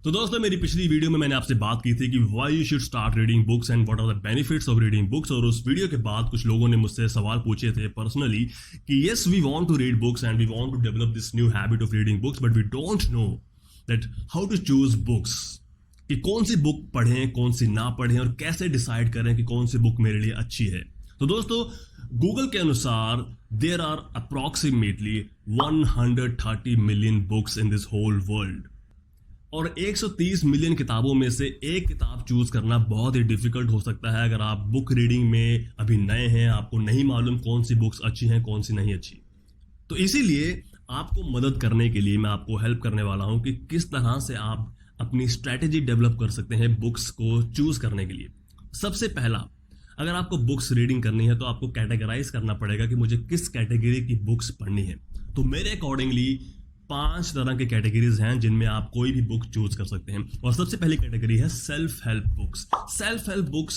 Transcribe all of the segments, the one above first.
तो दोस्तों, मेरी पिछली वीडियो में मैंने आपसे बात की थी कि why you should start reading books and what are the benefits of reading books. और उस वीडियो के बाद कुछ लोगों ने मुझसे सवाल पूछे थे पर्सनली कि yes, we want to read books and we want to develop this new habit of reading books, but we don't know that how to choose books, कि कौन सी बुक पढ़ें, कौन सी ना पढ़ें, और कैसे डिसाइड करें कि कौन सी बुक मेरे लिए अच्छी है। तो दोस्तों, गूगल के अनुसार there are approximately 130 million books in this whole world, और 130 मिलियन किताबों में से एक किताब चूज करना बहुत ही डिफिकल्ट हो सकता है अगर आप बुक रीडिंग में अभी नए हैं, आपको नहीं मालूम कौन सी बुक्स अच्छी हैं, कौन सी नहीं अच्छी। तो इसीलिए आपको मदद करने के लिए मैं आपको हेल्प करने वाला हूं कि किस तरह से आप अपनी स्ट्रैटेजी डेवलप कर सकते हैं बुक्स को चूज करने के लिए। सबसे पहला, अगर आपको बुक्स रीडिंग करनी है तो आपको कैटेगराइज करना पड़ेगा कि मुझे किस कैटेगरी की बुक्स पढ़नी है। तो मेरे अकॉर्डिंगली 5 तरह के कैटेगरीज हैं जिनमें आप कोई भी बुक चूज कर सकते हैं। और सबसे पहली कैटेगरी है self help books. Self help books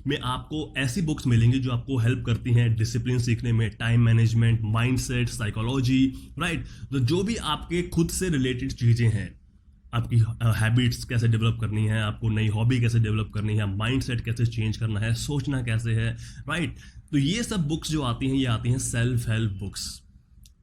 में आपको ऐसी बुक्स मिलेंगी जो आपको हेल्प करती हैं डिसिप्लिन सीखने में, time management, mindset, psychology, right. तो जो भी आपके खुद से रिलेटेड चीजें हैं, आपकी हैबिट्स कैसे डेवलप करनी है, आपको नई हॉबी कैसे डेवलप करनी है, माइंडसेट कैसे चेंज करना है, सोचना कैसे है, राइट। तो ये सब बुक्स जो आती हैं, ये आती हैं सेल्फ हेल्प बुक्स।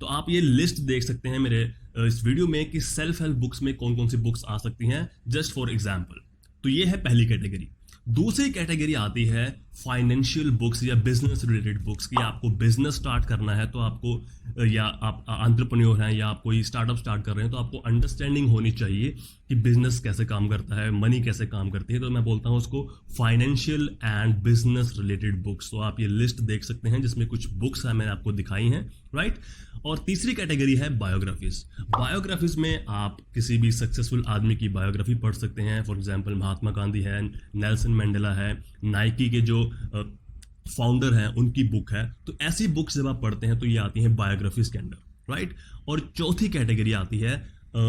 तो आप ये लिस्ट देख सकते हैं मेरे इस वीडियो में कि सेल्फ हेल्प बुक्स में कौन कौन सी बुक्स आ सकती हैं, जस्ट फॉर एग्जांपल। तो ये है पहली कैटेगरी। दूसरी कैटेगरी आती है फाइनेंशियल बुक्स या बिजनेस रिलेटेड बुक्स, की आपको बिजनेस स्टार्ट करना है तो आपको, या आप एंटरप्रेन्योर हैं या आप कोई स्टार्टअप स्टार्ट कर रहे हैं, तो आपको अंडरस्टैंडिंग होनी चाहिए कि बिजनेस कैसे काम करता है, मनी कैसे काम करती है। तो मैं बोलता हूँ उसको financial and business related books. तो आप ये लिस्ट देख सकते हैं जिसमें कुछ बुक्स हैं, मैंने आपको दिखाई हैं, राइट। और तीसरी कैटेगरी है बायोग्राफीज। बायोग्राफीज में आप किसी भी सक्सेसफुल आदमी की बायोग्राफी पढ़ सकते हैं। फॉर एग्जांपल महात्मा गांधी है, नेल्सन मंडेला है, नाइकी के जो फाउंडर हैं उनकी बुक है। तो ऐसी बुक्स जब आप पढ़ते हैं तो ये आती हैं बायोग्राफीज के अंडर, राइट। और चौथी कैटेगरी आती है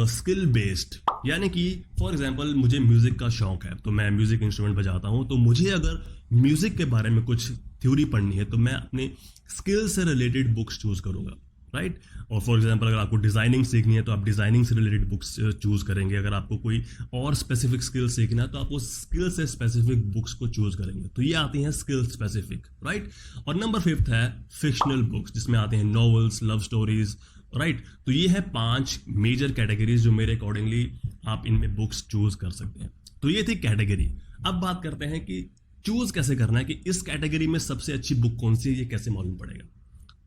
स्किल बेस्ड, यानी कि फॉर एग्जांपल मुझे म्यूजिक का शौक है, तो मैं म्यूजिक इंस्ट्रूमेंट बजाता हूं, तो मुझे अगर म्यूजिक के बारे में कुछ थ्योरी पढ़नी है तो मैं अपने स्किल से रिलेटेड बुक्स चूज करूंगा, राइट। और फॉर एग्जांपल अगर आपको डिजाइनिंग सीखनी है तो आप डिजाइनिंग से रिलेटेड बुक्स चूज करेंगे। अगर आपको कोई और स्पेसिफिक स्किल सीखना है तो आप उस स्किल से स्पेसिफिक बुक्स को चूज करेंगे। तो ये आती हैं स्किल स्पेसिफिक, राइट। और नंबर 5 है फिक्शनल बुक्स, जिसमें आते हैं नॉवेल्स, लव स्टोरीज, राइट। तो ये है 5 मेजर कैटेगरीज जो मेरे अकॉर्डिंगली आप इनमें बुक्स चूज कर सकते हैं। तो ये थी कैटेगरी। अब बात करते हैं कि चूज कैसे करना है, कि इस कैटेगरी में सबसे अच्छी बुक कौन सी है, ये कैसे मालूम पड़ेगा।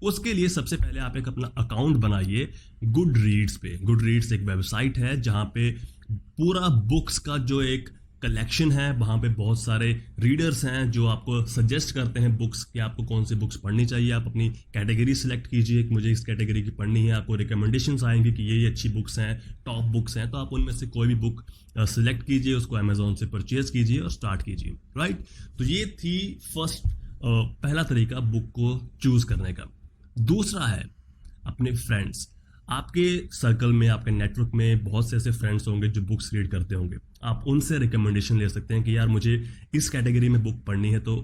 उसके लिए सबसे पहले आप एक अपना अकाउंट बनाइए गुड रीड्स पे। गुड रीड्स एक वेबसाइट है जहां पे पूरा बुक्स का जो एक कलेक्शन है, वहां पे बहुत सारे रीडर्स हैं जो आपको सजेस्ट करते हैं बुक्स, कि आपको कौन सी बुक्स पढ़नी चाहिए। आप अपनी कैटेगरी सिलेक्ट कीजिए कि मुझे इस कैटेगरी की पढ़नी है, आपको रिकमेंडेशंस आएंगे कि ये अच्छी बुक्स हैं, टॉप बुक्स हैं, तो आप उनमें से कोई भी बुक सिलेक्ट कीजिए, उसको अमेजोन से परचेज कीजिए और स्टार्ट कीजिए, राइट। तो ये थी पहला तरीका बुक को चूज करने का। दूसरा है अपने फ्रेंड्स। आपके सर्कल में, आपके नेटवर्क में बहुत से ऐसे फ्रेंड्स होंगे जो बुक्स रीड करते होंगे। आप उनसे रिकमेंडेशन ले सकते हैं कि यार मुझे इस कैटेगरी में बुक पढ़नी है, तो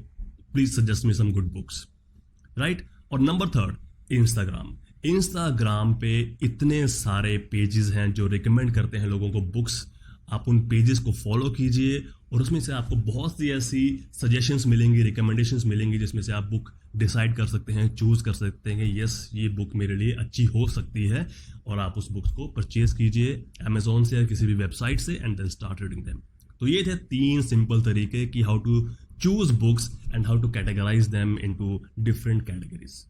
please suggest me some good books, right. और नंबर 3, इंस्टाग्राम पे इतने सारे पेजेस हैं जो रिकमेंड करते हैं लोगों को बुक्स। आप उन पेजेस को फॉलो कीजिए और उसमें से आपको बहुत सी ऐसी सजेशंस मिलेंगी, रिकमेंडेशंस मिलेंगी, जिसमें से आप बुक डिसाइड कर सकते हैं, चूज कर सकते हैं कि यस, ये बुक मेरे लिए अच्छी हो सकती है, और आप उस बुक्स को परचेज कीजिए अमेजोन से या किसी भी वेबसाइट से, and then start reading them. तो ये थे 3 सिंपल तरीके कि how to choose books and how to categorise them into different categories.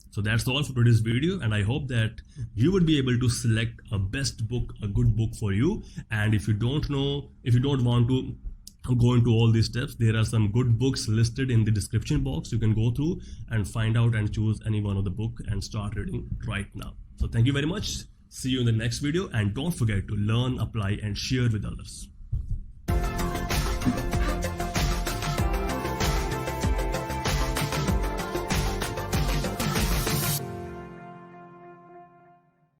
So that's all for today's video, and I hope that you would be able to select a best book, a good book for you. And if you don't want to go into all these steps, there are some good books listed in the description box. You can go through and find out and choose any one of the book and start reading right now. So thank you very much. See you in the next video, and don't forget to learn, apply, and share with others.